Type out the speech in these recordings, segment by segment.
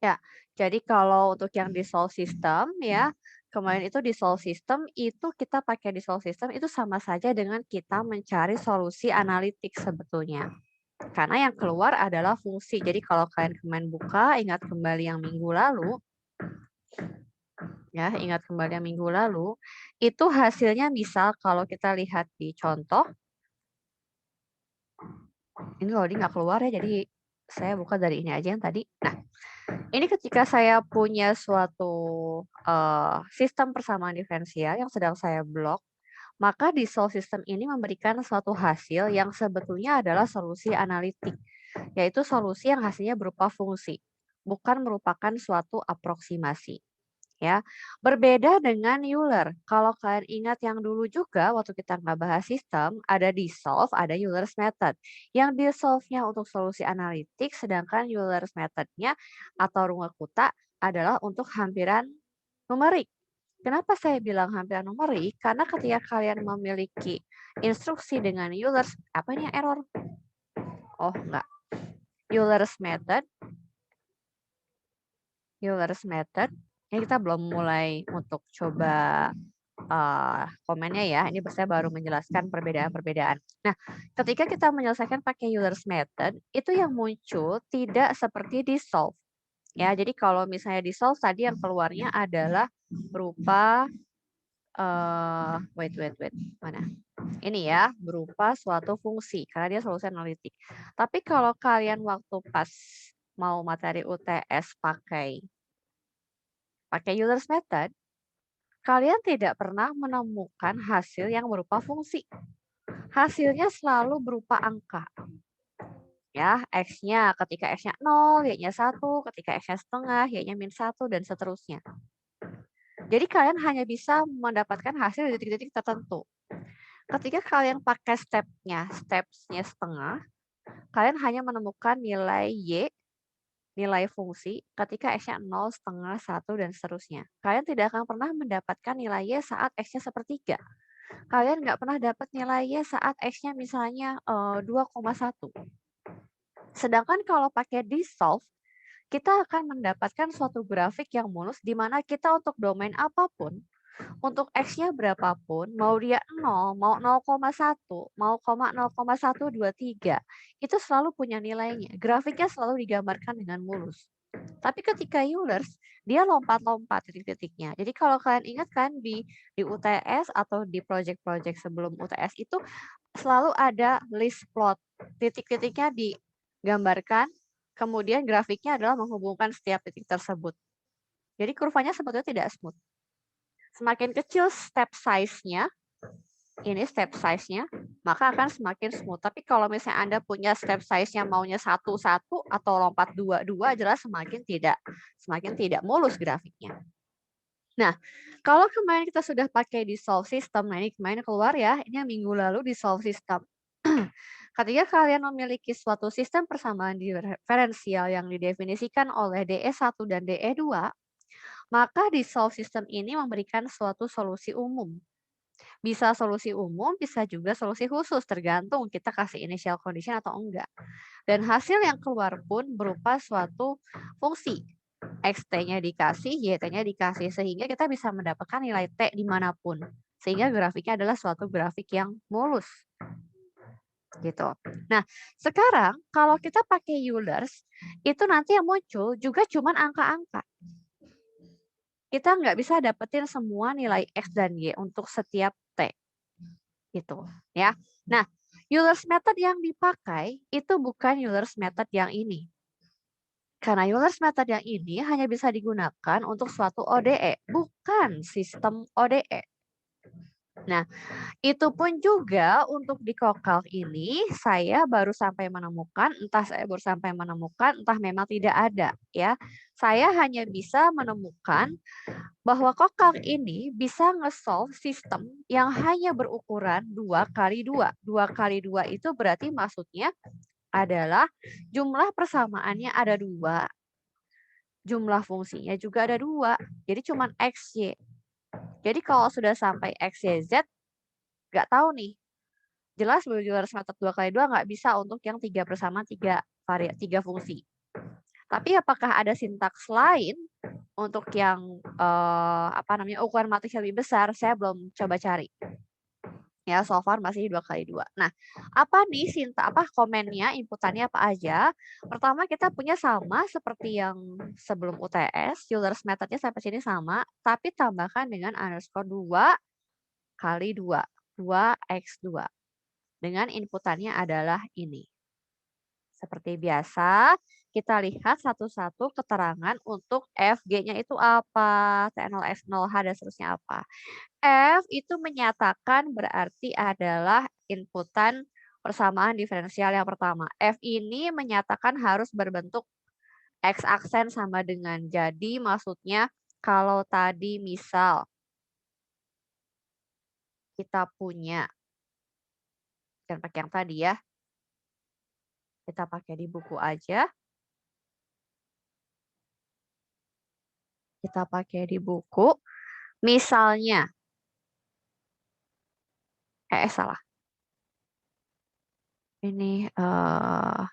Ya, jadi kalau untuk yang dissolve system ya, kemarin itu dissolve system itu kita pakai dissolve system itu sama saja dengan kita mencari solusi analitik sebetulnya. Karena yang keluar adalah fungsi. Jadi kalau kalian kemarin buka, ingat kembali yang minggu lalu, ya, ingat kembali yang minggu lalu, itu hasilnya misal kalau kita lihat di contoh, ini loading nggak keluar ya, jadi saya buka dari ini aja yang tadi. Nah, ini ketika saya punya suatu sistem persamaan diferensial yang sedang saya blok, maka dissolve system ini memberikan suatu hasil yang sebetulnya adalah solusi analitik, yaitu solusi yang hasilnya berupa fungsi, bukan merupakan suatu aproksimasi. Ya, berbeda dengan Euler. Kalau kalian ingat yang dulu juga waktu kita nggak bahas sistem, ada dissolve, ada Euler's method. Yang dissolve-nya untuk solusi analitik, sedangkan Euler's method-nya atau runge kutha adalah untuk hampiran numerik. Kenapa saya bilang hampiran numerik? Karena ketika kalian memiliki instruksi dengan Euler's, apa ini error? Oh, enggak. Euler's method, Euler's method. Ini kita belum mulai untuk coba komennya ya. Ini saya baru menjelaskan perbedaan-perbedaan. Nah, ketika kita menyelesaikan pakai Euler's method, itu yang muncul tidak seperti dissolve. Ya, jadi kalau misalnya dissolve tadi yang keluarnya adalah berupa wait, mana? Ini ya, berupa suatu fungsi karena dia solusi analitik. Tapi kalau kalian waktu pas mau materi UTS pakai Euler's method, kalian tidak pernah menemukan hasil yang berupa fungsi. Hasilnya selalu berupa angka. Ya, X-nya ketika X-nya 0, Y-nya 1, ketika X-nya setengah, Y-nya min 1, dan seterusnya. Jadi kalian hanya bisa mendapatkan hasil di titik-titik tertentu. Ketika kalian pakai stepsnya setengah, kalian hanya menemukan nilai Y, nilai fungsi, ketika X-nya 0, setengah, 1, dan seterusnya. Kalian tidak akan pernah mendapatkan nilai Y saat X-nya sepertiga. Kalian nggak pernah dapat nilai Y saat X-nya misalnya 2,1. Sedangkan kalau pakai dissolve, kita akan mendapatkan suatu grafik yang mulus di mana kita untuk domain apapun, untuk X-nya berapapun, mau dia 0, mau 0,1, mau 0,123, itu selalu punya nilainya. Grafiknya selalu digambarkan dengan mulus. Tapi ketika Eulers, dia lompat-lompat titik-titiknya. Jadi kalau kalian ingat kan di UTS atau di project-project sebelum UTS itu selalu ada list plot. Titik-titiknya digambarkan, kemudian grafiknya adalah menghubungkan setiap titik tersebut. Jadi kurvanya sebetulnya tidak smooth. Semakin kecil step size-nya, ini step size-nya, maka akan semakin smooth. Tapi kalau misalnya Anda punya step size-nya maunya 1-1 atau lompat 2-2, jelas semakin tidak mulus grafiknya. Nah, kalau kemarin kita sudah pakai dissolve system, nah ini kemarin keluar ya, ini yang minggu lalu dissolve system. Ketika kalian memiliki suatu sistem persamaan diferensial yang didefinisikan oleh DE1 dan DE2, maka dissolve system ini memberikan suatu solusi umum. Bisa solusi umum, bisa juga solusi khusus, tergantung kita kasih initial condition atau enggak. Dan hasil yang keluar pun berupa suatu fungsi. Xt-nya dikasih, yt-nya dikasih, sehingga kita bisa mendapatkan nilai t dimanapun. Sehingga grafiknya adalah suatu grafik yang mulus. Gitu. Nah, sekarang kalau kita pakai Eulers, itu nanti yang muncul juga cuman angka-angka. Kita nggak bisa dapetin semua nilai X dan Y untuk setiap T. Gitu. Ya. Nah, Euler's method yang dipakai itu bukan Euler's method yang ini. Karena Euler's method yang ini hanya bisa digunakan untuk suatu ODE, bukan sistem ODE. Nah, itu pun juga untuk di Kokkalk ini saya baru sampai menemukan, entah memang tidak ada ya. Saya hanya bisa menemukan bahwa Kokkalk ini bisa nge-solve sistem yang hanya berukuran 2 kali 2. 2 kali 2 itu berarti maksudnya adalah jumlah persamaannya ada 2, jumlah fungsinya juga ada 2. Jadi cuma X, Y. Jadi kalau sudah sampai X, Y, Z, nggak tahu nih. Jelas Euler's method 2 kali 2 nggak bisa untuk yang 3 persamaan 3 fungsi. Tapi apakah ada sintaks lain untuk yang ukuran matris yang lebih besar? Saya belum coba cari. Ya, so far masih 2x2. Nah, apa nih komennya, inputannya apa aja? Pertama kita punya sama seperti yang sebelum UTS, Euler's methodnya sampai sini sama, tapi tambahkan dengan underscore 2 kali 2, 2x2. Dengan inputannya adalah ini. Seperti biasa, kita lihat satu-satu keterangan untuk FG-nya itu apa, T0, F0, H, dan seterusnya apa. F itu menyatakan berarti adalah inputan persamaan diferensial yang pertama. F ini menyatakan harus berbentuk X aksen sama dengan. Jadi maksudnya kalau tadi misal kita punya, jangan pakai yang tadi ya, kita pakai di buku aja. Kita pakai di buku. Misalnya, salah. Ini, oke.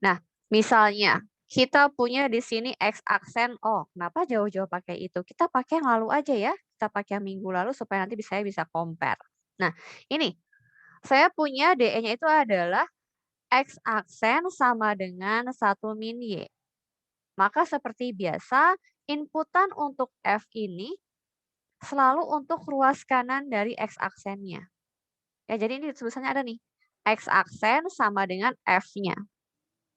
Nah, misalnya kita punya di sini X aksen. Oh, kenapa jauh-jauh pakai itu? Kita pakai yang lalu aja ya. Kita pakai yang minggu lalu supaya nanti saya bisa compare. Nah, ini saya punya DE-nya itu adalah X aksen sama dengan 1 min Y. Maka seperti biasa, inputan untuk F ini selalu untuk ruas kanan dari X aksennya. Ya, jadi ini tulisannya ada nih. X aksen sama dengan F-nya.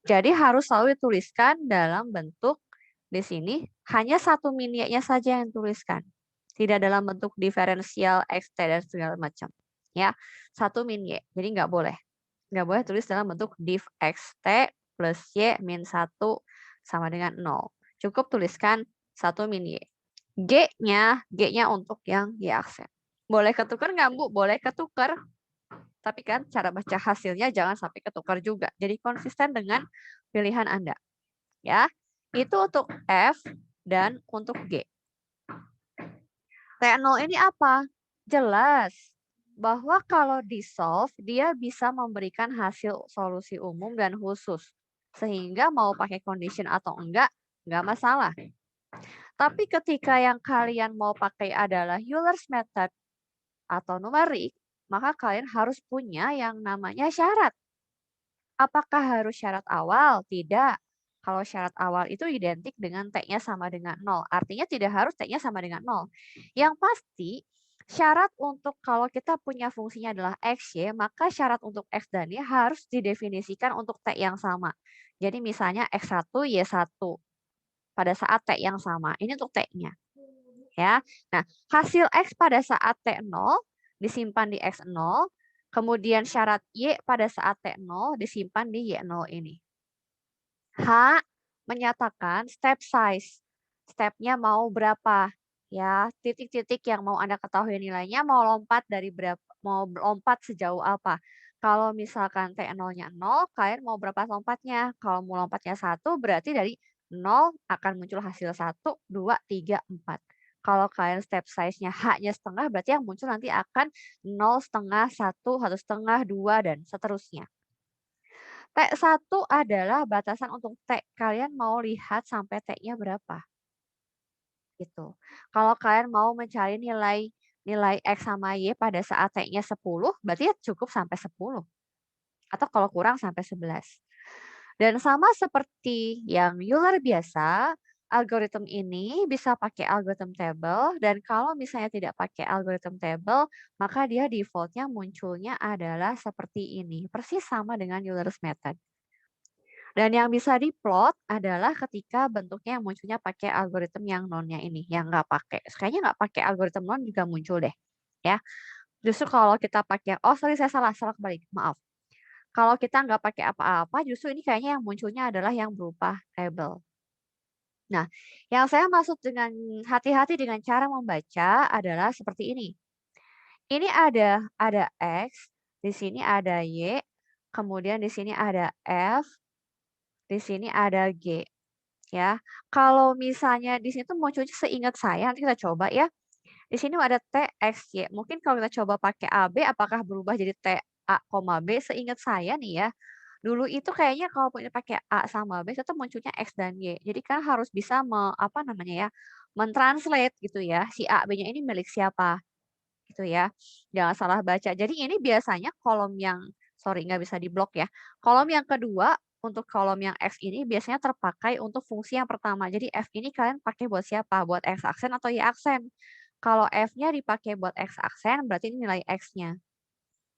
Jadi harus selalu dituliskan dalam bentuk di sini hanya 1 min Y-nya saja yang tuliskan. Tidak dalam bentuk diferensial XT dan segala macam. Ya, 1 min Y. Jadi nggak boleh. Nggak boleh tulis dalam bentuk div XT plus Y min 1 sama dengan 0. Cukup tuliskan 1 min Y. G-nya untuk yang Y aksen. Boleh ketukar nggak, Bu? Boleh ketukar. Tapi kan cara baca hasilnya jangan sampai ketukar juga. Jadi konsisten dengan pilihan Anda. Ya, itu untuk F dan untuk G. T0 ini apa? Jelas bahwa kalau di-solve, dia bisa memberikan hasil solusi umum dan khusus. Sehingga mau pakai condition atau enggak masalah. Tapi ketika yang kalian mau pakai adalah Euler's method atau numerik, maka kalian harus punya yang namanya syarat. Apakah harus syarat awal? Tidak. Kalau syarat awal itu identik dengan T-nya sama dengan 0. Artinya tidak harus T-nya sama dengan 0. Yang pasti, syarat untuk kalau kita punya fungsinya adalah X, Y, maka syarat untuk X dan Y harus didefinisikan untuk T yang sama. Jadi misalnya X1, Y1 pada saat T yang sama. Ini untuk T-nya. Ya. Nah, hasil X pada saat T0 disimpan di X0, kemudian syarat Y pada saat T0 disimpan di Y0 ini. H menyatakan step size. Stepnya mau berapa? Ya, titik-titik yang mau Anda ketahui nilainya mau lompat dari berapa, mau lompat sejauh apa. Kalau misalkan T0-nya 0, kalian mau berapa lompatnya? Kalau mau lompatnya 1, berarti dari 0 akan muncul hasil 1, 2, 3, 4. Kalau kalian step size-nya H-nya setengah, berarti yang muncul nanti akan 0 setengah, 1, 1 setengah, 2, dan seterusnya. T1 adalah batasan untuk T. Kalian mau lihat sampai T-nya berapa. Gitu. Kalau kalian mau mencari nilai X sama Y pada saat T-nya 10, berarti ya cukup sampai 10. Atau kalau kurang sampai 11. Dan sama seperti yang Euler biasa, algoritma ini bisa pakai algoritma table, dan kalau misalnya tidak pakai algoritma table, maka dia defaultnya munculnya adalah seperti ini, persis sama dengan Euler's method. Dan yang bisa diplot adalah ketika bentuknya yang munculnya pakai algoritma yang non-nya ini, yang nggak pakai. Kayaknya nggak pakai algoritma non juga muncul deh, ya. Justru kalau kita pakai, oh sorry saya salah kebalik, maaf. Kalau kita nggak pakai apa-apa, justru ini kayaknya yang munculnya adalah yang berupa table. Nah, yang saya maksud dengan hati-hati dengan cara membaca adalah seperti ini. Ini ada X, di sini ada Y, kemudian di sini ada F, di sini ada G. Ya, kalau misalnya di sini tuh munculnya seingat saya, nanti kita coba ya. Di sini ada T, X, Y. Mungkin kalau kita coba pakai AB, apakah berubah jadi T, A, B? Seingat saya nih ya, Dulu itu kayaknya kalau punya pakai A sama B tetap munculnya X dan Y. Jadi kan harus bisa apa namanya ya, mentranslate gitu ya, si A, B-nya ini milik siapa gitu ya. Jangan salah baca. Jadi ini biasanya kolom yang sorry nggak bisa diblok ya. Kolom yang kedua untuk kolom yang X ini biasanya terpakai untuk fungsi yang pertama. Jadi F ini kalian pakai buat siapa? Buat X aksen atau Y aksen? Kalau F-nya dipakai buat X aksen berarti ini nilai X-nya.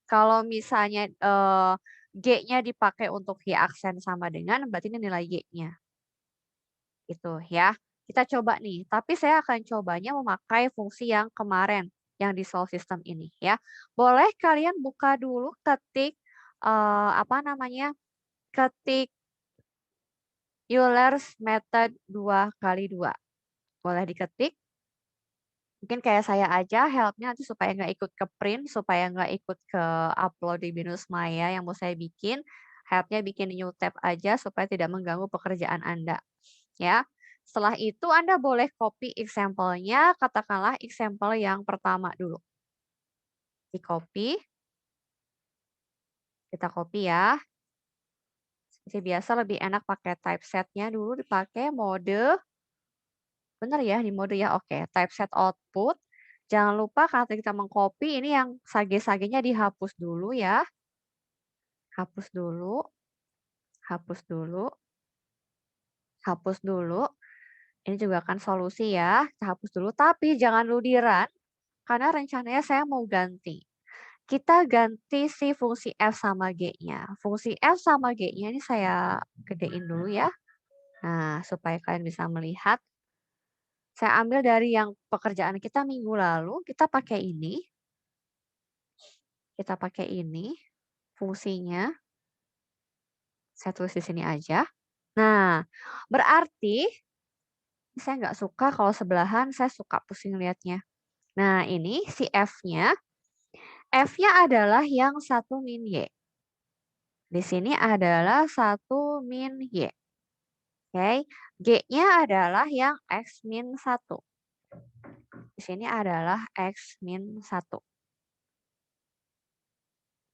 Kalau misalnya G-nya dipakai untuk Y aksen sama dengan berarti ini nilai Y-nya. Gitu ya. Kita coba nih, tapi saya akan cobanya memakai fungsi yang kemarin yang di solve system ini ya. Boleh kalian buka dulu ketik apa namanya? Ketik Euler's method 2 kali 2. Boleh diketik. Mungkin kayak saya aja helpnya nanti supaya nggak ikut ke print, supaya nggak ikut ke upload di Binus Maya yang mau saya bikin. Helpnya bikin new tab aja supaya tidak mengganggu pekerjaan Anda. Ya. Setelah itu Anda boleh copy example-nya, katakanlah example yang pertama dulu. Di copy. Kita copy ya. Seperti biasa lebih enak pakai typeset-nya dulu dipakai mode. Benar ya, di mode ya. Oke, typeset output. Jangan lupa kalau kita mengcopy ini yang sage-sagenya dihapus dulu ya. Hapus dulu. Hapus dulu. Hapus dulu. Ini juga akan solusi ya. Kita hapus dulu. Tapi jangan dulu di run. Karena rencananya saya mau ganti. Kita ganti si fungsi F sama G-nya. Fungsi F sama G-nya ini saya gedein dulu ya. Nah, supaya kalian bisa melihat. Saya ambil dari yang pekerjaan kita minggu lalu. Kita pakai ini. Kita pakai ini. Fungsinya. Saya tulis di sini aja. Nah, berarti saya nggak suka kalau sebelahan, saya suka pusing lihatnya. Nah, ini si F-nya. F-nya adalah yang 1 min Y. Di sini adalah 1 min Y. Oke. G-nya adalah yang X min 1. Di sini adalah X min 1.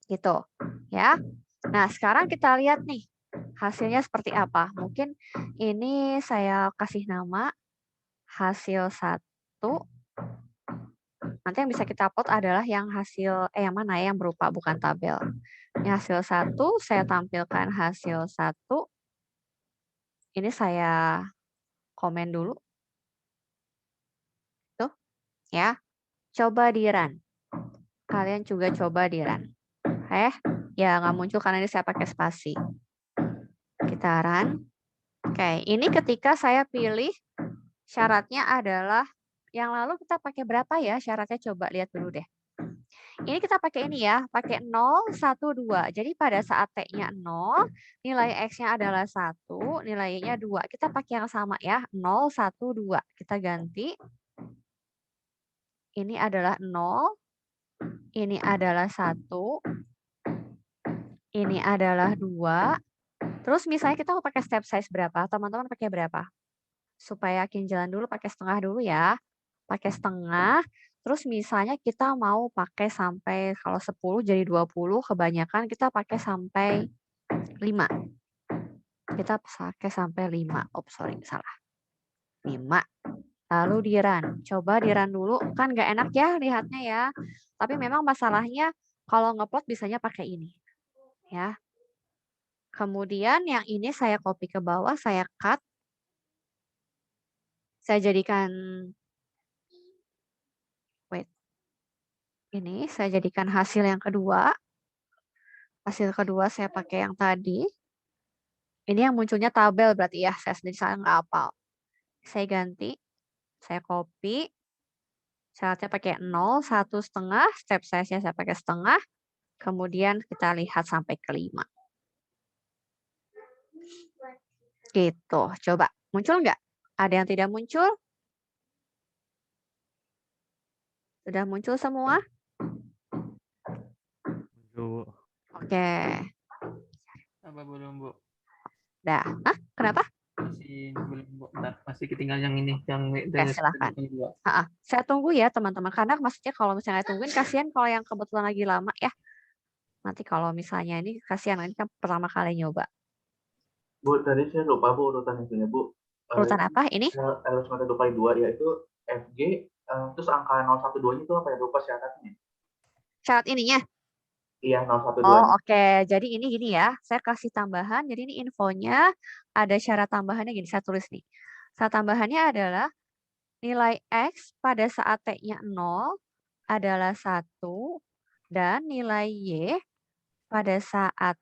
Gitu. Ya. Nah, sekarang kita lihat nih. Hasilnya seperti apa? Mungkin ini saya kasih nama hasil 1. Nanti yang bisa kita upload adalah yang hasil, yang mana ya, yang berupa bukan tabel. Ini hasil 1, saya tampilkan hasil 1. Ini saya komen dulu. Tuh, ya. Coba di run. Kalian juga coba di run. Ya nggak muncul karena ini saya pakai spasi. Kita run. Oke, ini ketika saya pilih syaratnya adalah yang lalu kita pakai berapa ya syaratnya, coba lihat dulu deh. Ini kita pakai ini ya, pakai 0, 1, 2. Jadi pada saat T-nya 0, nilai X-nya adalah 1, nilai Y-nya 2. Kita pakai yang sama ya, 0, 1, 2. Kita ganti. Ini adalah 0, ini adalah 1, ini adalah 2. Terus misalnya kita mau pakai step size berapa? Teman-teman pakai berapa? Supaya yakin jalan dulu pakai setengah dulu ya. Pakai setengah. Terus misalnya kita mau pakai sampai kalau 10 jadi 20, kebanyakan kita pakai sampai 5. Kita pakai sampai 5. Oh, sorry, salah. 5. Lalu di run. Coba di run dulu. Kan nggak enak ya lihatnya ya. Tapi memang masalahnya kalau ngeplot bisanya pakai ini. Ya. Kemudian yang ini saya copy ke bawah, saya cut. Saya jadikan, wait. Ini saya jadikan hasil yang kedua. Hasil kedua saya pakai yang tadi. Ini yang munculnya tabel berarti ya. Saya sendiri saya nggak hafal. Saya ganti. Saya copy. Syaratnya pakai 0, 1,5. Step size-nya saya pakai setengah. Kemudian kita lihat sampai ke 5. Gitu. Coba. Muncul nggak? Ada yang tidak muncul? Sudah muncul semua? Bu. Oke. Apa belum, Bu? Dah. Hah? Kenapa? Masih belum, Bu. Bentar, masih ketinggalan yang ini, yang Oke, silahkan. Saya tunggu ya teman-teman. Karena maksudnya kalau misalnya tungguin, kasihan kalau yang kebetulan lagi lama ya. Nanti kalau misalnya ini kasihan, ini kan pertama kali nyoba. Bu, tadi saya lupa Bu urutan itunya Bu. Urutan apa ini? LS metode 2 ya itu FG, terus angka 012-nya itu apa ya? Lupa syaratnya. Syarat ininya. Iya, Oh, 012-nya. oke. Jadi ini gini ya, saya kasih tambahan. Jadi ini infonya ada syarat tambahannya gini, saya tulis nih. Syarat tambahannya adalah nilai X pada saat T-nya 0 adalah 1 dan nilai Y pada saat,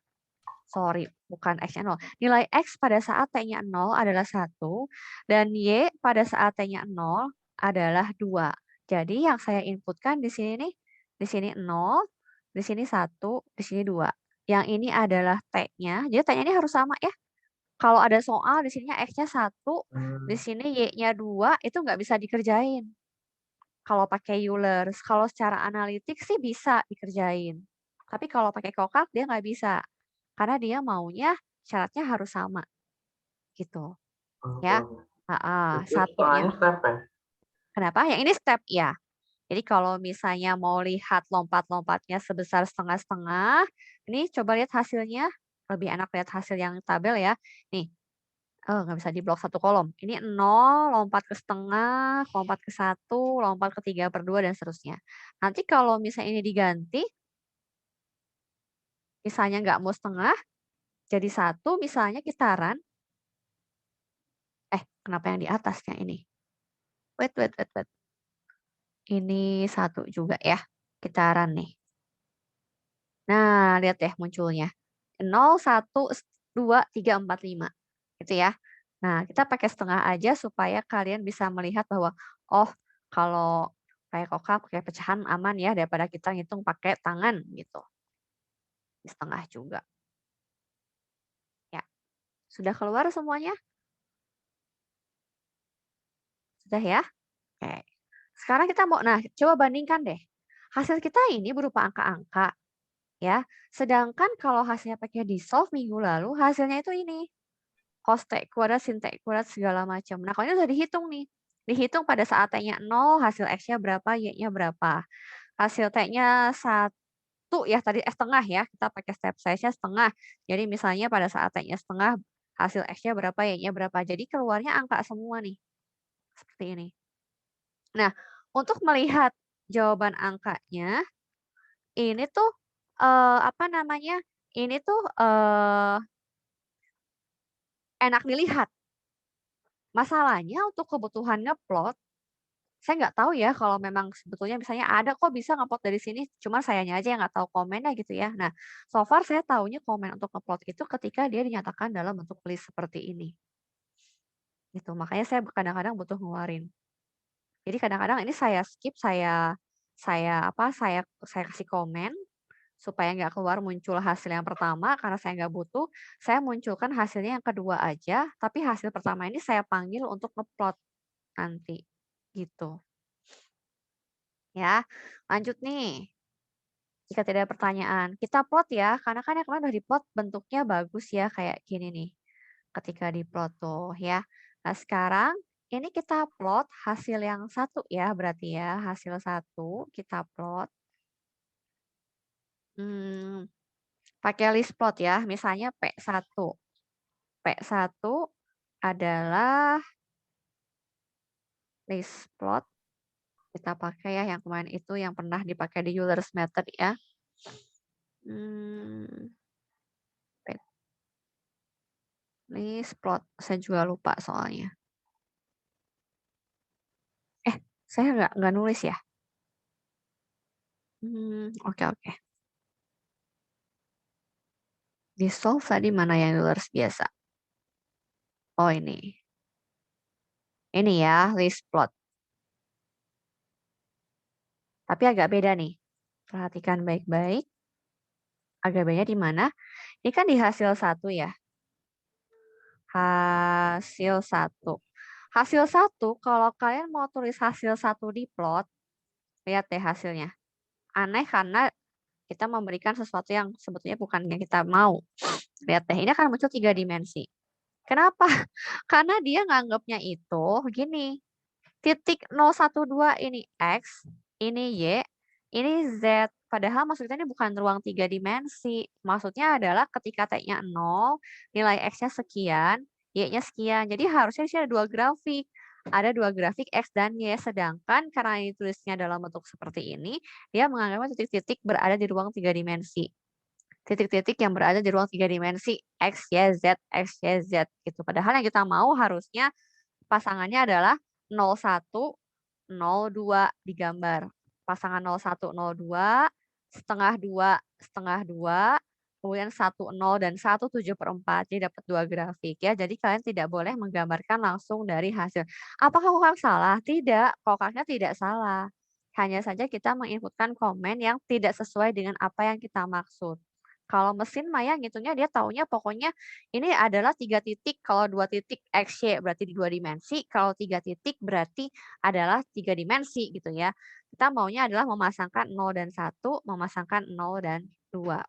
sorry, bukan X-nya 0. Nilai X pada saat T-nya 0 adalah 1 dan Y pada saat T-nya 0 adalah 2. Jadi yang saya inputkan di sini nih, di sini 0, di sini 1, di sini 2. Yang ini adalah T-nya, jadi T-nya ini harus sama ya. Kalau ada soal di sininya X-nya 1, di sini Y-nya 2, itu nggak bisa dikerjain. Kalau pakai Eulers, kalau secara analitik sih bisa dikerjain. Tapi kalau pakai kokak dia nggak bisa. Karena dia maunya syaratnya harus sama. Gitu. Oke, Ya. oke. Itu Satunya. setengahnya step ya? Kenapa? Yang ini step ya. Jadi kalau misalnya mau lihat lompat-lompatnya sebesar setengah-setengah, ini coba lihat hasilnya. Lebih enak lihat hasil yang tabel ya. Nih, nggak bisa diblok satu kolom. Ini 0, lompat ke setengah, lompat ke 1, lompat ke 3/2, dan seterusnya. Nanti kalau misalnya ini diganti, misalnya nggak mau setengah, jadi 1, misalnya kitaran. Kenapa yang di atasnya ini? Wait. Ini 1 juga ya, kitaran nih. Nah, lihat deh munculnya. 0, 1, 2, 3, 4, 5. Gitu ya. Nah, kita pakai setengah aja supaya kalian bisa melihat bahwa, oh, kalau pakai kokak, pakai pecahan aman ya, daripada kita ngitung pakai tangan gitu. Di setengah juga. Ya. Sudah keluar semuanya? Sudah ya? Oke. Sekarang kita mau, coba bandingkan deh. Hasil kita ini berupa angka-angka. Ya, sedangkan kalau hasilnya pakai dissolve minggu lalu, hasilnya itu ini. Cos T kuadrat, sin T kuadrat, segala macam. Nah, kalau ini udah dihitung nih. Dihitung pada saat T-nya 0, hasil X-nya berapa, Y-nya berapa. Hasil T-nya 1 ya, tadi setengah ya. Kita pakai step size-nya setengah. Jadi misalnya pada saat T-nya setengah, hasil X-nya berapa, Y-nya berapa. Jadi keluarnya angka semua nih. Seperti ini. Nah, untuk melihat jawaban angkanya, ini tuh, apa namanya, ini tuh enak dilihat. Masalahnya untuk kebutuhan ngeplot, saya nggak tahu ya kalau memang sebetulnya misalnya ada kok bisa ngeplot dari sini, cuma sayanya aja yang nggak tahu komennya gitu ya. Nah, so far saya tahunya komen untuk ngeplot itu ketika dia dinyatakan dalam bentuk list seperti ini. Gitu, makanya saya kadang-kadang butuh ngeluarin. Jadi kadang-kadang ini saya skip, saya kasih komen supaya nggak keluar muncul hasil yang pertama karena saya nggak butuh, saya munculkan hasilnya yang kedua aja, tapi hasil pertama ini saya panggil untuk ngeplot nanti, gitu. Ya, lanjut nih. Jika tidak ada pertanyaan, kita plot ya, karena kan yang kemarin udah diplot bentuknya bagus ya, kayak gini nih. Ketika diplot tuh ya. Nah sekarang ini kita plot hasil yang satu ya, berarti ya, hasil satu kita plot. Pakai list plot ya, misalnya P1. P1 adalah list plot. Kita pakai ya yang kemarin itu yang pernah dipakai di Euler's method ya. List plot, saya juga lupa soalnya. Saya nggak nulis ya. Oke. Dissolve tadi mana yang Euler's biasa? Oh ini. Ini ya, list plot. Tapi agak beda nih. Perhatikan baik-baik. Agak beda di mana? Ini kan di hasil 1 ya. Hasil 1. Hasil 1, kalau kalian mau tulis hasil 1 di plot, lihat deh hasilnya. Aneh karena kita memberikan sesuatu yang sebetulnya bukan yang kita mau. Lihat deh, ini akan muncul 3 dimensi. Kenapa? Karena dia nganggapnya itu gini. Titik 012 ini X, ini Y, Ini Z. Padahal maksudnya ini bukan ruang 3 dimensi. Maksudnya adalah ketika T-nya 0, nilai X-nya sekian, Y-nya sekian. Jadi harusnya di sini ada dua grafik. Ada dua grafik X dan Y. Sedangkan karena ditulisnya dalam bentuk seperti ini, dia menganggapnya titik-titik berada di ruang 3 dimensi. Titik-titik yang berada di ruang 3 dimensi. X, Y, Z, X, Y, Z. Gitu. Padahal yang kita mau harusnya pasangannya adalah 01, 02 digambar. Pasangan 01, 02, setengah 2, setengah 2, kemudian 1, 0, dan 1, 7/4. Jadi dapat dua grafik ya. Jadi kalian tidak boleh menggambarkan langsung dari hasil. Apakah kokak salah? Tidak, kokaknya tidak salah. Hanya saja kita menginputkan komen yang tidak sesuai dengan apa yang kita maksud. Kalau mesin Maya ngitungnya dia taunya pokoknya ini adalah 3 titik, kalau 2 titik X, Y berarti di 2 dimensi, kalau 3 titik berarti adalah 3 dimensi gitu ya. Kita maunya adalah memasangkan 0 dan 1, memasangkan 0 dan 2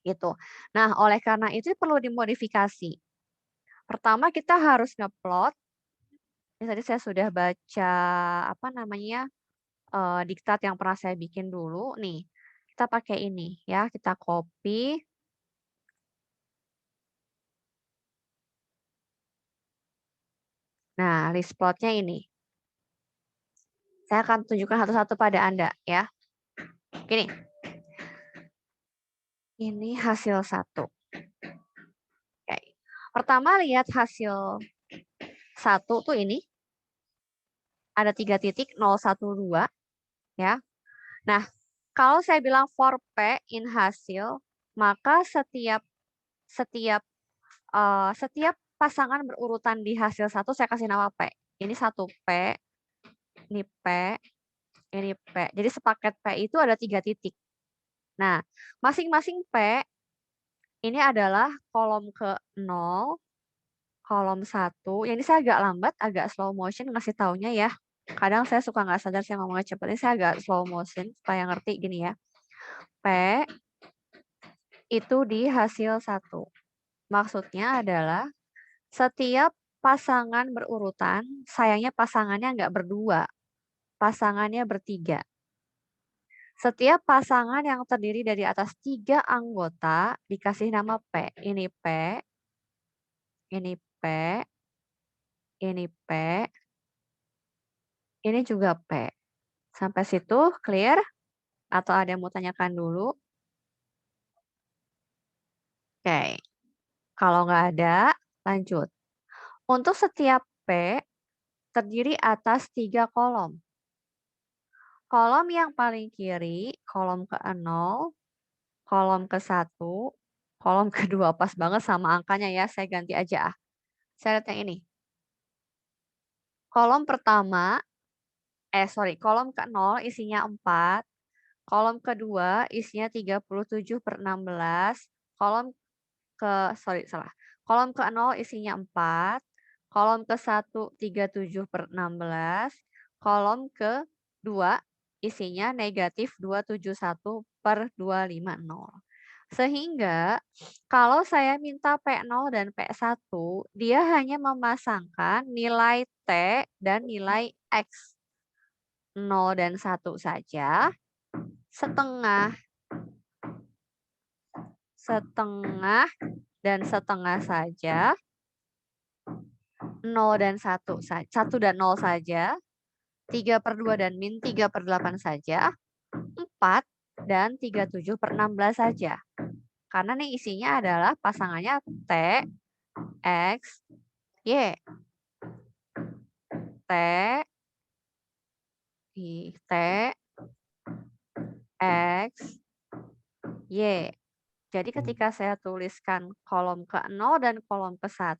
gitu. Nah, oleh karena itu perlu dimodifikasi. Pertama kita harus ngeplot, ini tadi saya sudah baca apa namanya, diktat yang pernah saya bikin dulu nih. Kita pakai ini ya, kita copy. Nah, list plotnya ini. Saya akan tunjukkan satu-satu pada Anda ya. Gini. Ini hasil 1. Oke. Pertama lihat hasil 1 tuh ini. Ada 3 titik 0, 1, 2 ya. Nah, kalau saya bilang for P in hasil, maka setiap pasangan berurutan di hasil 1 saya kasih nama P. Ini 1P, ini P, ini P. Jadi sepaket P itu ada 3 titik. Nah, masing-masing P ini adalah kolom ke 0, kolom 1. Yang ini saya agak lambat, agak slow motion ngasih taunya ya. Kadang saya suka nggak sadar saya ngomongnya cepet. Ini saya agak slow motion supaya ngerti gini ya. P itu di hasil 1. Maksudnya adalah setiap pasangan berurutan, sayangnya pasangannya nggak berdua, pasangannya bertiga. Setiap pasangan yang terdiri dari atas 3 anggota dikasih nama P. Ini P, ini P, ini P, ini juga P. Sampai situ clear? Atau ada yang mau tanyakan dulu? Oke. Kalau nggak ada, lanjut. Untuk setiap P terdiri atas 3 kolom. Kolom yang paling kiri, kolom ke-0, kolom ke-1, kolom kedua. Pas banget sama angkanya ya, saya ganti aja ah. Saya lihat yang ini. Kolom pertama, kolom ke-0 isinya 4, kolom kedua isinya 37/16, kolom kolom ke-0 isinya 4, kolom ke-1 37/16, kolom ke-2 isinya negatif 271/250. Sehingga kalau saya minta P0 dan P1, dia hanya memasangkan nilai T dan nilai X. 0 dan 1 saja, setengah dan setengah saja, 0 dan 1 dan 0 saja, 3/2 dan min 3/8 saja, 4 dan 37/16 saja. Karena nih isinya adalah pasangannya T, X, Y. T, X, Y. Jadi ketika saya tuliskan kolom ke-0 dan kolom ke-1,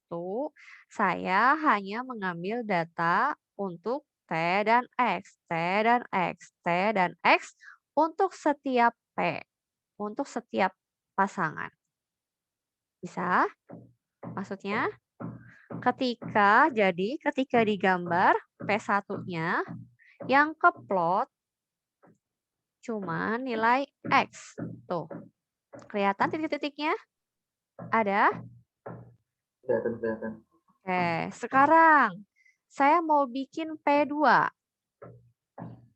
saya hanya mengambil data untuk T dan X, T dan X, T dan X untuk setiap P, untuk setiap pasangan. Bisa? Maksudnya? Ketika digambar P1-nya, yang keplot cuma nilai X. Tuh. Kelihatan titik-titiknya? Ada? Kelihatan. Oke, sekarang saya mau bikin P2.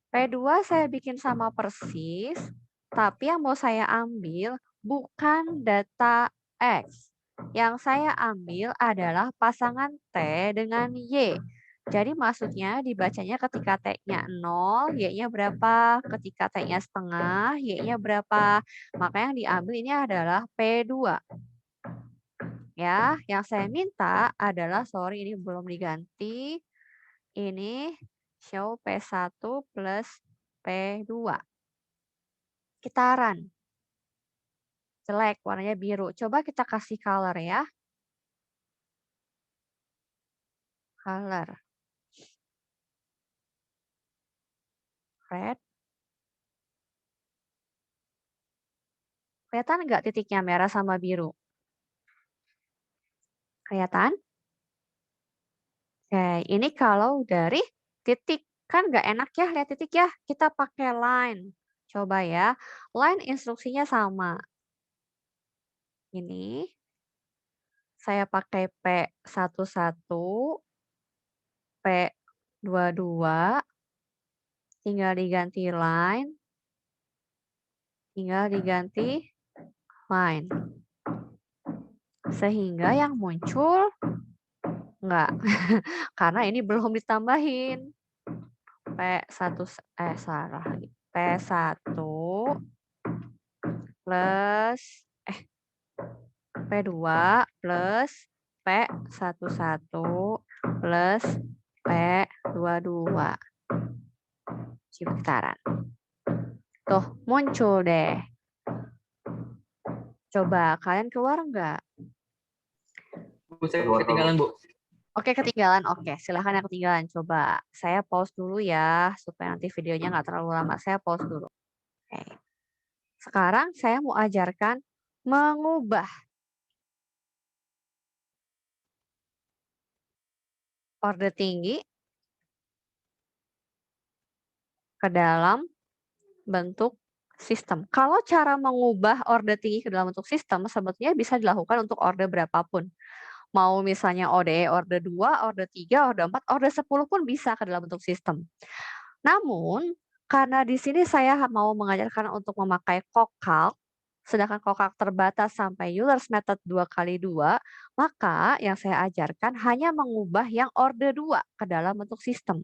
P2 saya bikin sama persis, tapi yang mau saya ambil bukan data X. Yang saya ambil adalah pasangan T dengan Y. Jadi maksudnya dibacanya ketika T-nya 0, Y-nya berapa? Ketika T-nya setengah, Y-nya berapa? Maka yang diambil ini adalah P2. Ya, yang saya minta adalah, sorry ini belum diganti. Ini show P1 plus P2. Kitaran. Jelek, warnanya biru. Coba kita kasih color ya. Color. Red. Kelihatan nggak titiknya merah sama biru? Kelihatan? Oke, ini kalau dari titik. Kan nggak enak ya lihat titik ya. Kita pakai line. Coba ya. Line instruksinya sama. Ini. Saya pakai P11, P22. Tinggal diganti line. Tinggal diganti line. Sehingga yang muncul enggak. Karena ini belum ditambahin. Salah lagi. P1 plus P2 plus P11 plus P22. Ciptaran. Tuh, muncul deh. Coba, kalian keluar enggak? Bu, saya ketinggalan, Bu. Oke, ketinggalan. Oke, silahkan yang ketinggalan. Coba, saya pause dulu ya, supaya nanti videonya nggak terlalu lama. Saya pause dulu. Oke. Sekarang saya mau ajarkan mengubah orde tinggi ke dalam bentuk sistem. Kalau cara mengubah orde tinggi ke dalam bentuk sistem, sebetulnya bisa dilakukan untuk orde berapapun. Mau misalnya ODE orde 2, orde 3, orde 4, orde 10 pun bisa ke dalam bentuk sistem. Namun, karena di sini saya mau mengajarkan untuk memakai COCALC, sedangkan COCALC terbatas sampai Euler's method 2x2, maka yang saya ajarkan hanya mengubah yang orde 2 ke dalam bentuk sistem.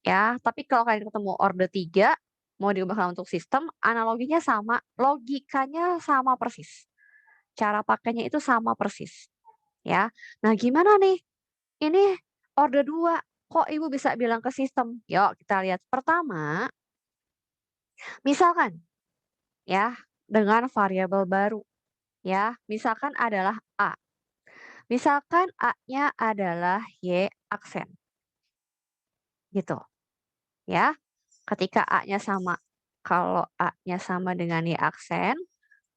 Ya, tapi kalau kalian ketemu orde 3, mau diubah dalam bentuk sistem, analoginya sama, logikanya sama persis. Cara pakainya itu sama persis. Ya. Nah, gimana nih? Ini orde 2. Kok Ibu bisa bilang ke sistem? Yuk, kita lihat. Pertama, misalkan ya, dengan variabel baru. Ya, misalkan adalah A. Misalkan A-nya adalah Y aksen. Gitu. Ya. Ketika A-nya sama. Kalau A-nya sama dengan Y aksen,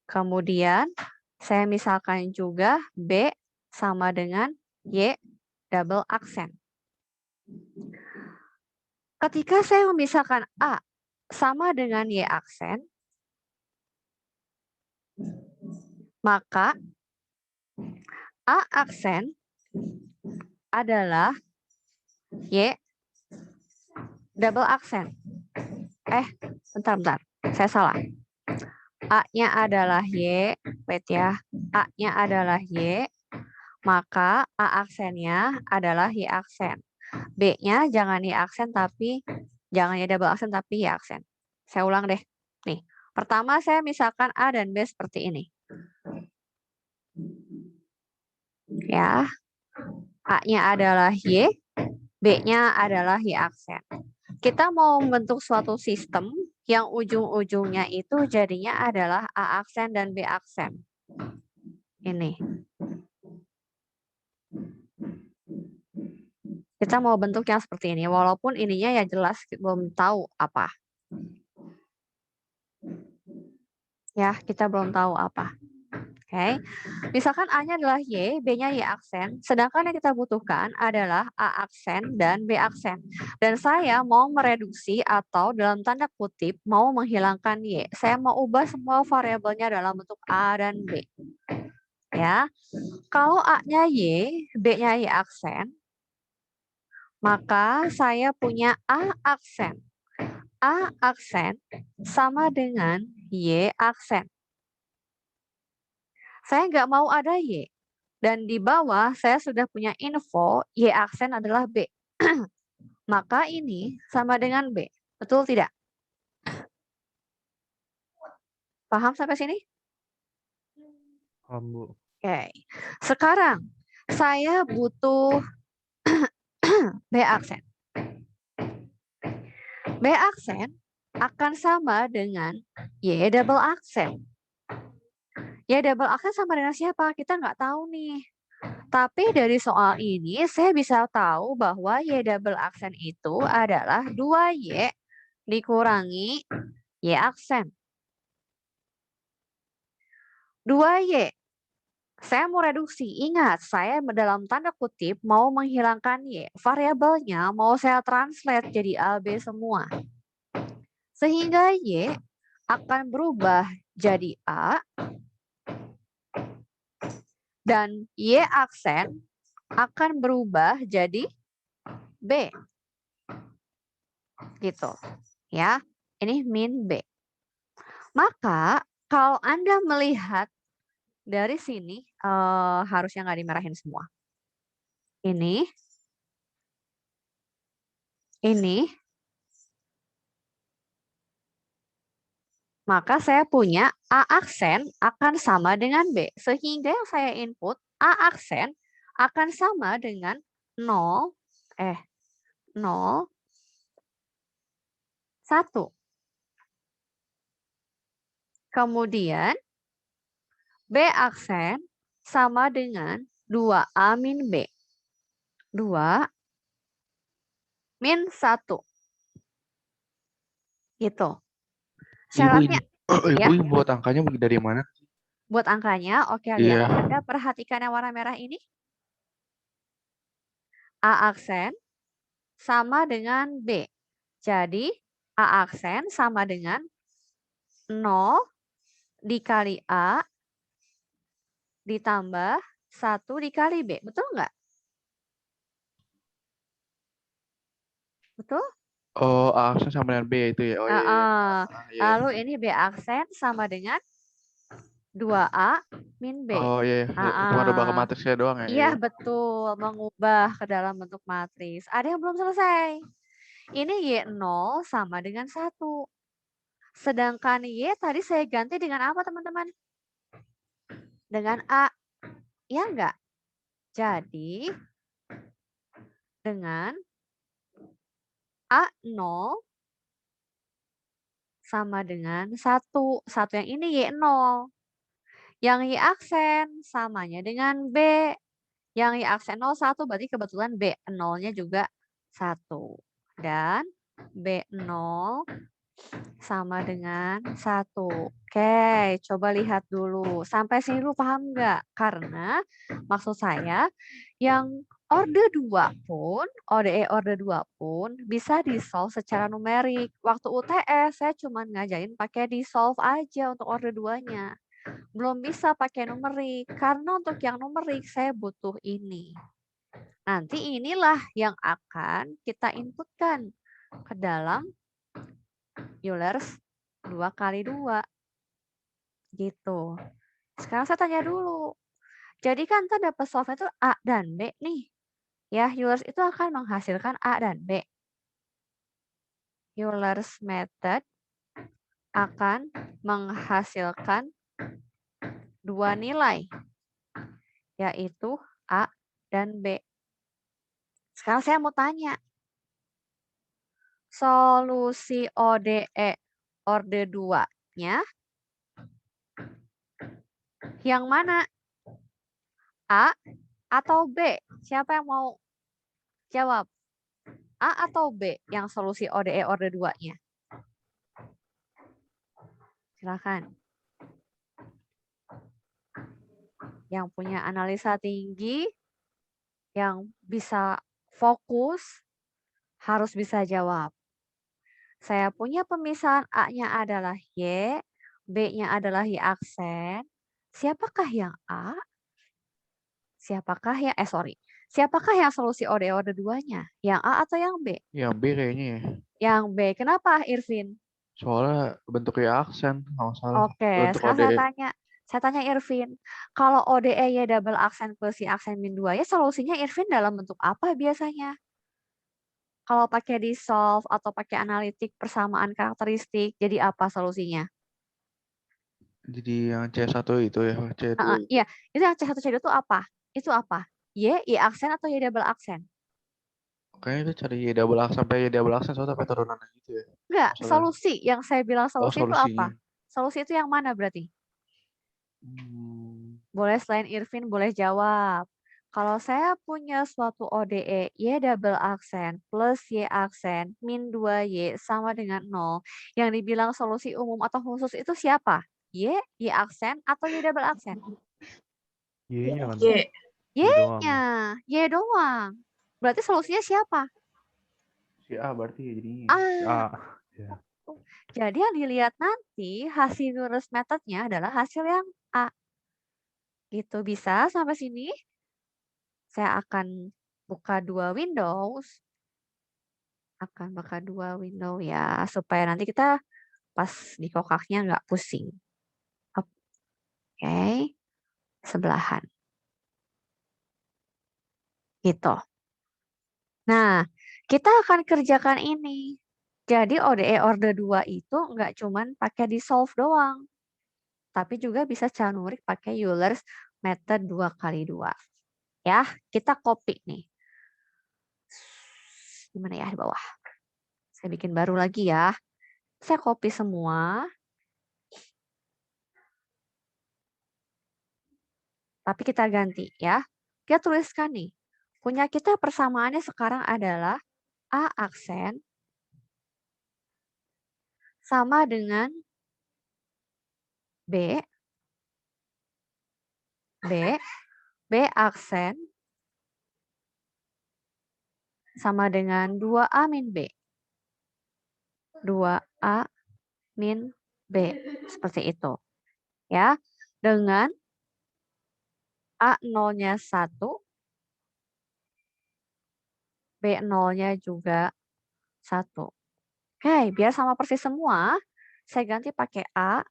kemudian saya misalkan juga B sama dengan Y double aksen. Ketika saya memisahkan A sama dengan Y aksen, maka A aksen adalah Y double aksen. Bentar. Saya salah. A-nya adalah Y, wait ya. A-nya adalah Y, maka A aksennya adalah Y aksen. B-nya jangan Y aksen tapi jangan Y double aksen tapi Y aksen. Saya ulang deh. Nih, pertama saya misalkan A dan B seperti ini. Ya. A-nya adalah Y, B-nya adalah Y aksen. Kita mau membentuk suatu sistem yang ujung-ujungnya itu jadinya adalah A aksen dan B aksen. Ini. Kita mau bentuk yang seperti ini, walaupun ininya ya jelas belum tahu apa. Ya, kita belum tahu apa. Oke. Misalkan A-nya adalah Y, B-nya Y aksen, sedangkan yang kita butuhkan adalah A aksen dan B aksen. Dan saya mau mereduksi atau dalam tanda kutip mau menghilangkan Y. Saya mau ubah semua variabelnya dalam bentuk A dan B. Ya. Kalau A-nya Y, B-nya Y aksen, maka saya punya A aksen A aksen sama dengan Y aksen. Saya nggak mau ada Y. Dan di bawah saya sudah punya info Y aksen adalah B. Maka ini sama dengan B. Betul tidak? Paham sampai sini? Paham, Bu. Oke. Sekarang saya butuh B aksen. B aksen akan sama dengan Y double aksen. Y double aksen sama dengan siapa? Kita nggak tahu nih. Tapi dari soal ini saya bisa tahu bahwa Y double aksen itu adalah 2Y dikurangi Y aksen. 2Y. Saya mau reduksi. Ingat, saya dalam tanda kutip mau menghilangkan Y. Variabelnya mau saya translate jadi A, B semua. Sehingga Y akan berubah jadi A dan Y aksen akan berubah jadi B. Gitu. Ya, ini min B. Maka kalau Anda melihat dari sini, harusnya nggak dimerahin semua. Ini. Maka saya punya A aksen akan sama dengan B. Sehingga yang saya input A aksen akan sama dengan 0, 1. Kemudian B aksen sama dengan 2A min B. 2 min 1. Gitu. Syaratnya, Ibu buat angkanya dari mana? buat angkanya, oke Iya. lihat. Anda perhatikan yang warna merah ini. A aksen sama dengan B. Jadi A aksen sama dengan 0 dikali A ditambah 1 dikali B. Betul nggak? Betul? Oh, A aksen sama dengan B itu ya. Oh iya. Lalu ini B aksen sama dengan 2A min B. Oh iya. Cuma rubah ke matriksnya doang ya. Iya, betul. Mengubah ke dalam bentuk matriks. Ada yang belum selesai. Ini Y0 sama dengan 1. Sedangkan Y tadi saya ganti dengan apa, teman-teman? Dengan A. Ya enggak? Jadi, dengan A0 sama dengan 1. 1 yang ini Y0. Yang Y aksen samanya dengan B. Yang Y aksen 0, 1 berarti kebetulan B0-nya juga 1. Dan B0 sama dengan 1. Oke, coba lihat dulu. Sampai sini lu paham nggak? Karena maksud saya yang orde 2 pun, ODE orde 2 pun bisa di-solve secara numerik. Waktu UTS saya cuma ngajarin pakai di-solve aja untuk orde 2-nya. Belum bisa pakai numerik. Karena untuk yang numerik saya butuh ini. Nanti inilah yang akan kita inputkan ke dalam Eulers 2x2. Gitu. Sekarang saya tanya dulu. Jadi kan kita dapat solve itu A dan B nih. Ya, Eulers itu akan menghasilkan A dan B. Eulers method akan menghasilkan 2 nilai. Yaitu A dan B. Sekarang saya mau tanya. Solusi ODE orde 2-nya yang mana? A atau B? Siapa yang mau jawab? A atau B yang solusi ODE orde 2-nya? Silakan. Yang punya analisa tinggi, yang bisa fokus, harus bisa jawab. Saya punya pemisahan A-nya adalah Y, B-nya adalah Y aksen. Siapakah yang A? Siapakah yang Siapakah yang solusi ODE order 2-nya? Yang A atau yang B? Yang B kayaknya ya. Yang B. Kenapa, Irvin? Soalnya bentuknya aksen, nggak masalah. Oke, Bentuk sekarang ODE. saya tanya Irvin. Kalau ODE ya double aksen plus si aksen min 2 ya solusinya Irvin dalam bentuk apa biasanya? Kalau pakai di solve atau pakai analitik persamaan karakteristik, jadi apa solusinya? Jadi yang C1 itu ya, C2 itu. Iya, itu yang C1 C2 itu apa? Itu apa? Y aksen atau Y double aksen? Kayaknya itu cari Y double aksen sampai Y double aksen soalnya sampai turunannya gitu ya. Enggak, Masalah. solusi. Yang saya bilang Oh, solusi itu solusinya. apa? Solusi itu yang mana berarti? Boleh selain Irvin, boleh jawab. Kalau saya punya suatu ODE Y double aksen plus Y aksen min 2Y sama dengan 0. Yang dibilang solusi umum atau khusus itu siapa? Y aksen atau Y double aksen? Y-nya kan. Y. Y-nya. Y doang. Berarti solusinya siapa? Si A berarti ya jadinya. Ah. Ya. Jadi yang dilihat nanti hasil lurus metodenya adalah hasil yang A. Gitu, bisa sampai sini? Saya akan buka 2 Windows. Akan buka 2 window ya, supaya nanti kita pas di kokaknya nggak pusing. Oke, sebelahan. Gitu. Nah, kita akan kerjakan ini. Jadi ODE order 2 itu nggak cuman pakai di solve doang. Tapi juga bisa cara nurik pakai Euler's method 2x2. Ya, kita copy nih. Gimana ya di bawah? Saya bikin baru lagi ya. Saya copy semua. Tapi kita ganti ya. Kita tuliskan nih. Punya kita persamaannya sekarang adalah A aksen sama dengan B aksen sama dengan 2A min B. 2A min B. Seperti itu. Ya. Dengan A0-nya 1, B0-nya juga 1. Oke, biar sama persis semua, saya ganti pakai A.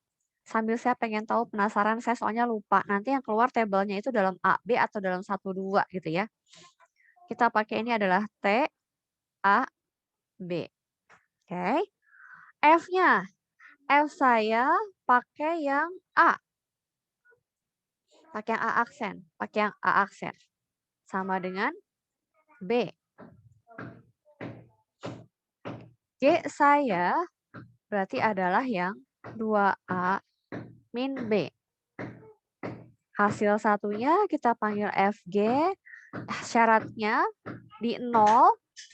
Sambil saya pengen tahu, penasaran saya soalnya lupa. Nanti yang keluar tabelnya itu dalam A, B atau dalam 1, 2 gitu ya. Kita pakai ini adalah T, A, B. Oke. F-nya. F saya pakai yang A. Pakai yang A aksen. Pakai yang A aksen. Sama dengan B. G saya berarti adalah yang 2A min B. Hasil satunya kita panggil FG. Syaratnya di 0,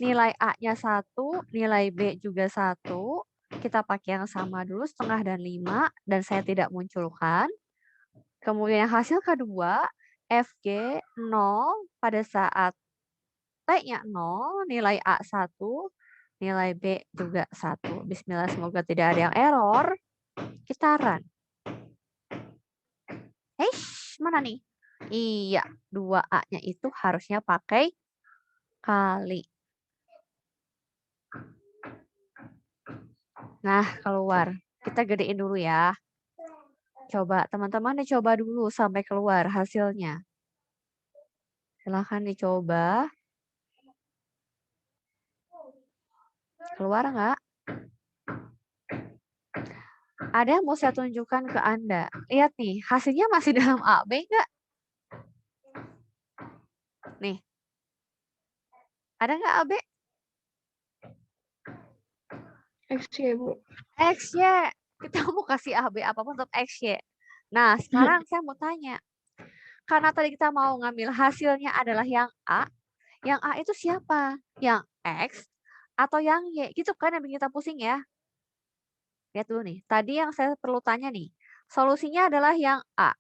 nilai A-nya 1, nilai B juga 1. Kita pakai yang sama dulu, setengah dan 5. Dan saya tidak munculkan. Kemudian hasil kedua, FG 0 pada saat T-nya 0, nilai A 1, nilai B juga 1. Bismillah, semoga tidak ada yang error. Kita run. Mana nih? Iya, 2A-nya itu harusnya pakai kali. Nah, keluar. Kita gedein dulu ya. Coba, teman-teman dicoba dulu sampai keluar hasilnya. Silahkan dicoba. Keluar nggak? Ada yang mau saya tunjukkan ke Anda. Lihat nih, hasilnya masih dalam A, B nggak? Nih. Ada nggak AB? XY, Bu. XY. Kita mau kasih AB apapun tetap XY. Nah, sekarang saya mau tanya. Karena tadi kita mau ngambil hasilnya adalah yang A. Yang A itu siapa? Yang X atau yang Y? Gitu kan yang bikin kita pusing ya. Lihat dulu nih. Tadi yang saya perlu tanya nih. Solusinya adalah yang A.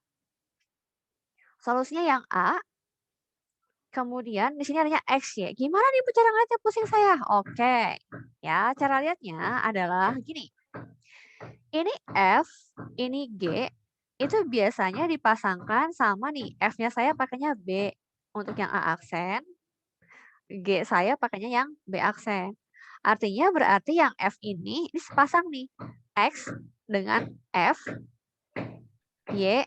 Solusinya yang A. Kemudian di sini adanya XY. Gimana nih cara ngeliatnya, pusing saya? Oke. Ya, cara lihatnya adalah gini. Ini F, ini G. Itu biasanya dipasangkan sama nih. F-nya saya pakainya B. untuk yang A aksen, G saya pakainya yang B aksen. Artinya berarti yang F ini sepasang nih. X dengan F, Y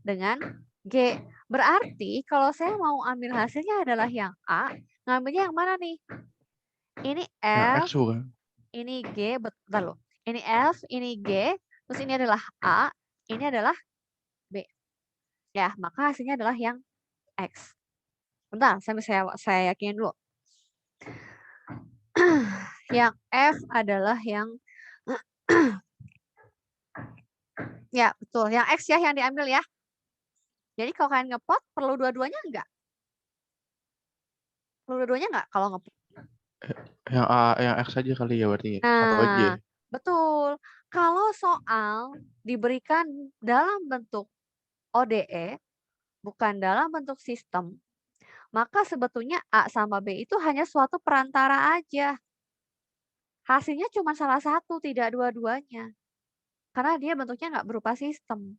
dengan G. Berarti kalau saya mau ambil hasilnya adalah yang A, ngambilnya yang mana nih? Ini Yang X F, bukan? ini G, bentar loh. Ini F, ini G, terus ini adalah A, ini adalah B. Ya, maka hasilnya adalah yang X. Bentar, saya yakinin dulu. Yang F adalah yang ya, betul. Yang X ya yang diambil ya. Jadi kalau kalian ngeplot perlu dua-duanya enggak? Perlu dua-duanya enggak kalau ngeplot? Yang A, yang X aja kali ya berarti. Atau Y. Nah, betul. Kalau soal diberikan dalam bentuk ODE, bukan dalam bentuk sistem, maka sebetulnya A sama B itu hanya suatu perantara aja. Hasilnya cuma salah satu, tidak dua-duanya. Karena dia bentuknya nggak berupa sistem.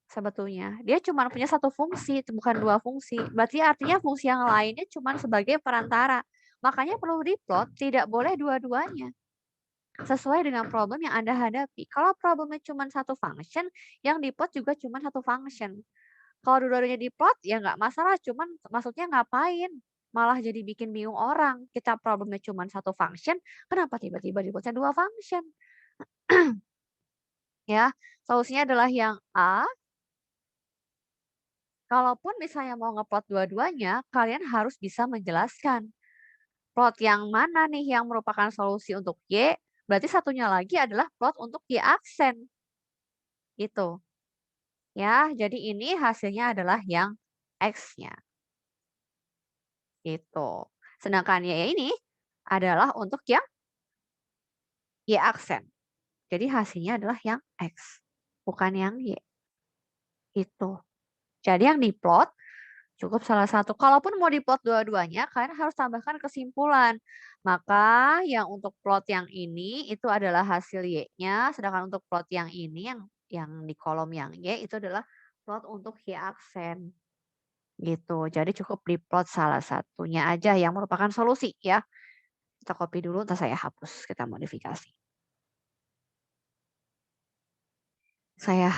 Sebetulnya. Dia cuma punya satu fungsi, bukan dua fungsi. Berarti artinya fungsi yang lainnya cuma sebagai perantara. Makanya perlu diplot, tidak boleh dua-duanya. Sesuai dengan problem yang Anda hadapi. Kalau problemnya cuma satu function, yang diplot juga cuma satu function. Kalau dua-duanya diplot, ya nggak masalah. Cuman maksudnya ngapain? Malah jadi bikin bingung orang. Kita problemnya cuma satu function, kenapa tiba-tiba diplotnya dua function? Ya, solusinya adalah yang A. Kalaupun misalnya mau ngeplot dua-duanya, kalian harus bisa menjelaskan. Plot yang mana nih yang merupakan solusi untuk Y, berarti satunya lagi adalah plot untuk Y aksen. Gitu. Ya, jadi ini hasilnya adalah yang X-nya. Gitu. Sedangkan Y ini adalah untuk yang Y aksen. Jadi hasilnya adalah yang X, bukan yang Y. Itu. Jadi yang diplot cukup salah satu. Kalaupun mau diplot dua-duanya, kalian harus tambahkan kesimpulan. Maka yang untuk plot yang ini itu adalah hasil Y-nya, sedangkan untuk plot yang ini yang di kolom yang Y itu adalah plot untuk Y aksen. Gitu. Jadi cukup diplot salah satunya aja yang merupakan solusi ya. Kita copy dulu, ntar saya hapus, kita modifikasi. Saya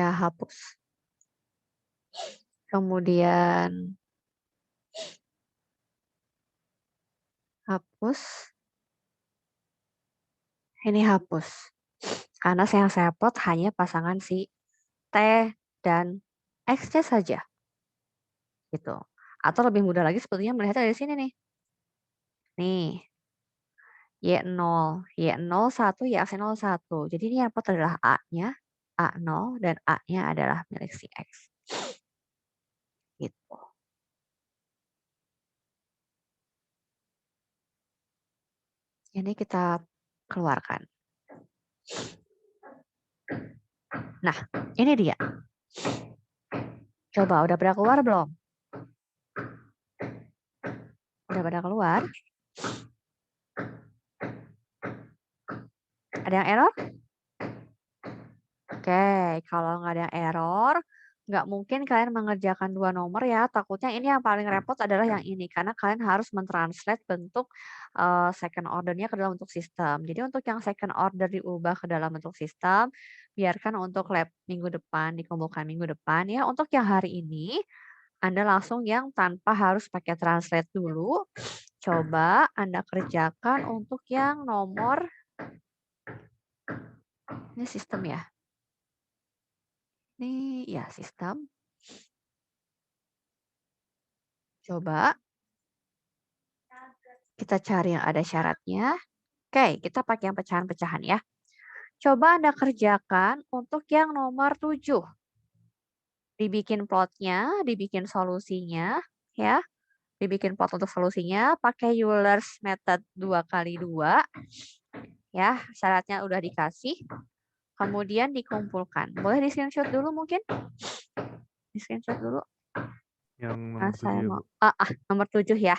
hapus. Kemudian hapus. Ini hapus. Karena yang saya plot hanya pasangan si T dan X-nya saja. Gitu. Atau lebih mudah lagi sebetulnya melihatnya dari sini nih. Nih. Y0, Y0, 1, Y aksen 01. Jadi ini yang plot adalah A-nya, A0, dan A-nya adalah milik si X. Gitu. Ini kita keluarkan. Nah, ini dia. Coba, udah pada keluar belum? Udah pada keluar? Ada yang error? Oke, kalau nggak ada yang error, nggak mungkin kalian mengerjakan dua nomor ya. Takutnya ini yang paling repot adalah yang ini. Karena kalian harus mentranslate bentuk second order-nya ke dalam bentuk sistem. Jadi untuk yang second order diubah ke dalam bentuk sistem, biarkan untuk lab minggu depan, dikumpulkan minggu depan ya. Untuk yang hari ini, Anda langsung yang tanpa harus pakai translate dulu. Coba Anda kerjakan untuk yang nomor, ini sistem ya. Ini ya sistem. Coba kita cari yang ada syaratnya. Oke, kita pakai yang pecahan-pecahan ya. Coba Anda kerjakan untuk yang nomor 7. Dibikin plotnya, dibikin solusinya ya. Dibikin plot untuk solusinya pakai Euler's method 2x2. Ya, syaratnya udah dikasih. Kemudian dikumpulkan. Boleh di screenshot dulu mungkin? Di screenshot dulu. Yang nomor 7 ya, Bu. Nomor 7 ya.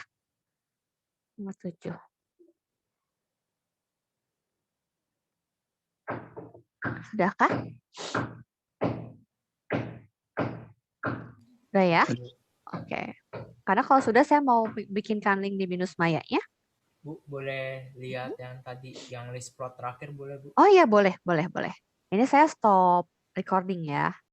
Nomor 7. Sudah kan? Udah ya? Oke. Karena kalau sudah saya mau bikinkan link di Binus Maya-nya. Bu, boleh lihat yang tadi, yang list plot terakhir boleh, Bu? Oh iya, boleh. Ini saya stop recording ya.